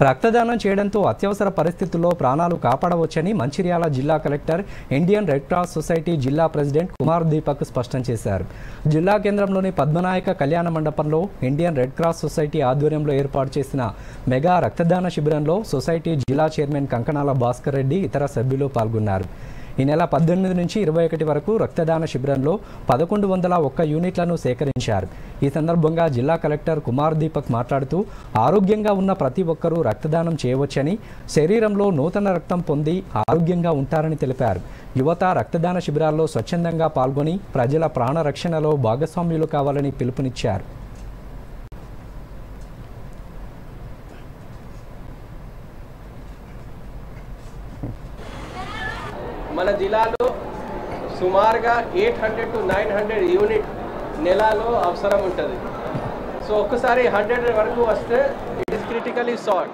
రక్తదానం చేయడంతో అత్యవసర పరిస్థితుల్లో ప్రాణాలు కాపాడవచ్చని మంచిర్యాల జిల్లా collector Indian red cross society జిల్లా ప్రెసిడెంట్ కుమార్ దీపక్ స్పష్టం చేశారు. జిల్లా కేంద్రంలోని పద్మనాయక కళ్యాణ మండపంలో ఇండియన్ రెడ్ క్రాస్ సొసైటీ ఆధ్వర్యంలో ఏర్పాటు చేసిన మెగా రక్తదాన శిబిరంలో సొసైటీ జిల్లా చైర్మన్ కంకణాల భాస్కర్ రెడ్డి ఇతర సభ్యులు పాల్గొన్నారు. ఈ నెల 18 నుంచి 21 వరకు రక్తదాన శిబిరంలో 1101 యూనిట్లను సేకరించారు. ఈ సందర్భంగా జిల్లా కలెక్టర్ కుమార్ దీపక్ మాట్లాడుతూ ఆరోగ్యంగా ఉన్న ప్రతి ఒక్కరూ రక్తదానం చేయవచ్చని, శరీరంలో నూతన రక్తం పొంది ఆరోగ్యంగా ఉంటారని తెలిపారు. యువత రక్తదాన శిబిరాల్లో స్వచ్ఛందంగా పాల్గొని ప్రజల ప్రాణ రక్షణలో భాగస్వామ్యులు కావాలని పిలుపునిచ్చారు. మన జిల్లాలో సుమారుగా 800 to 900 యూనిట్ నెలలో అవసరం ఉంటుంది. సో ఒక్కసారి 100 వరకు వస్తే it is critically short.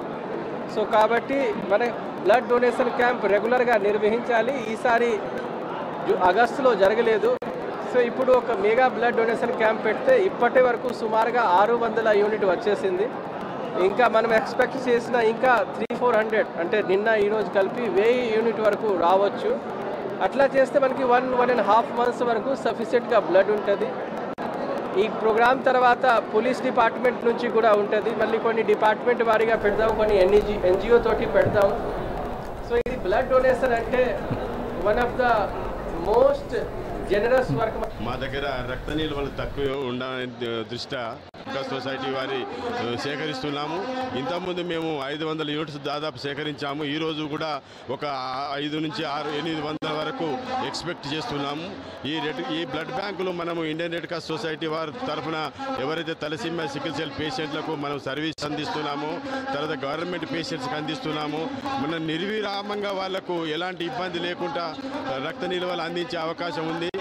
So కాబట్టి మన బ్లడ్ డొనేషన్ క్యాంప్ రెగ్యులర్గా నిర్వహించాలి. ఈసారి ఆగస్టులో జరగలేదు. సో ఇప్పుడు ఒక మెగా బ్లడ్ డొనేషన్ క్యాంప్ పెడితే ఇప్పటి వరకు సుమారుగా 600 యూనిట్ వచ్చేసింది. ఇంకా మనం ఎక్స్పెక్ట్ చేసిన ఇంకా 300-400 అంటే నిన్న ఈరోజు కలిపి 1000 యూనిట్ వరకు రావచ్చు. అట్లా చేస్తే మనకి 1.5 months వరకు సఫిషియెంట్గా బ్లడ్ ఉంటుంది. ఈ ప్రోగ్రామ్ తర్వాత పోలీస్ డిపార్ట్మెంట్ నుంచి కూడా ఉంటుంది. మళ్ళీ కొన్ని డిపార్ట్మెంట్ వారీగా పెడదాం, కొన్ని ఎన్జిఓ తోటి పెడదాం. సో ఇది బ్లడ్ డొనేషన్ అంటే one of the most generous work. మా దగ్గర రక్త నిల్వలు తక్కువ ఉండాలని దృష్ట్యా సొసైటీ వారి సేకరిస్తున్నాము. ఇంతకుముందు మేము 500 యూనిట్స్ దాదాపు సేకరించాము. ఈరోజు కూడా ఒక 5 నుంచి 600-800 వరకు ఎక్స్పెక్ట్ చేస్తున్నాము. ఈ బ్లడ్ బ్యాంకులు మనము ఇండియన్ రెడ్ క్రాస్ సొసైటీ వారి తరఫున ఎవరైతే తలసీమియా సికిల్ సెల్ పేషెంట్లకు మనం సర్వీస్ అందిస్తున్నామో, తర్వాత గవర్నమెంట్ పేషెంట్స్కి అందిస్తున్నాము. మనం నిర్విరామంగా వాళ్లకు ఎలాంటి ఇబ్బంది లేకుండా రక్త నిల్వలు అందించే అవకాశం ఉంది.